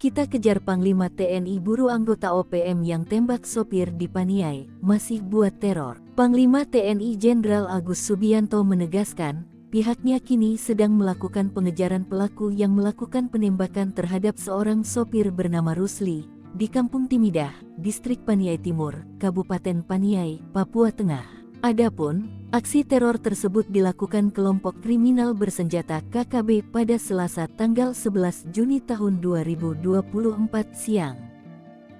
Kita kejar Panglima TNI buru anggota OPM yang tembak sopir di Paniai, masih buat teror. Panglima TNI Jenderal Agus Subianto menegaskan, pihaknya kini sedang melakukan pengejaran pelaku yang melakukan penembakan terhadap seorang sopir bernama Rusli di Kampung Timidah, Distrik Paniai Timur, Kabupaten Paniai, Papua Tengah. Adapun, aksi teror tersebut dilakukan kelompok kriminal bersenjata KKB pada Selasa tanggal 11 Juni tahun 2024 siang.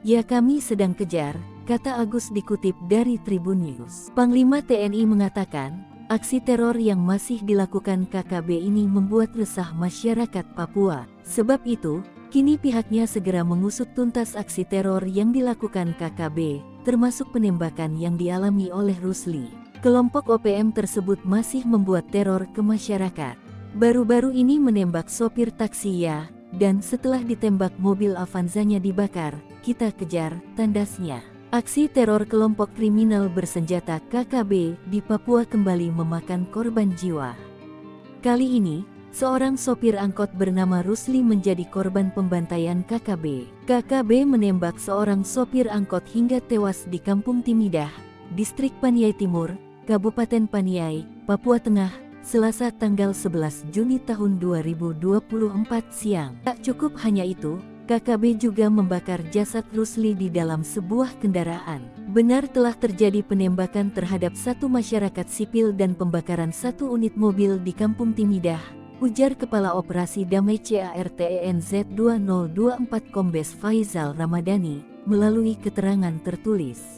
Ya, kami sedang kejar, kata Agus dikutip dari Tribun News. Panglima TNI mengatakan, aksi teror yang masih dilakukan KKB ini membuat resah masyarakat Papua. Sebab itu, kini pihaknya segera mengusut tuntas aksi teror yang dilakukan KKB, termasuk penembakan yang dialami oleh Rusli. Kelompok OPM tersebut masih membuat teror ke masyarakat. Baru-baru ini menembak sopir taksi ya, dan setelah ditembak mobil Avanzanya dibakar, kita kejar, tandasnya. Aksi teror kelompok kriminal bersenjata KKB di Papua kembali memakan korban jiwa. Kali ini, seorang sopir angkot bernama Rusli menjadi korban pembantaian KKB. KKB menembak seorang sopir angkot hingga tewas di Kampung Timidah, Distrik Paniai Timur, Kabupaten Paniai, Papua Tengah, Selasa tanggal 11 Juni tahun 2024 siang. Tak cukup hanya itu, KKB juga membakar jasad Rusli di dalam sebuah kendaraan. Benar telah terjadi penembakan terhadap satu masyarakat sipil dan pembakaran satu unit mobil di Kampung Timidah, ujar Kepala Operasi Damai CARTENZ 2024 Kombes Faizal Ramadhani, melalui keterangan tertulis.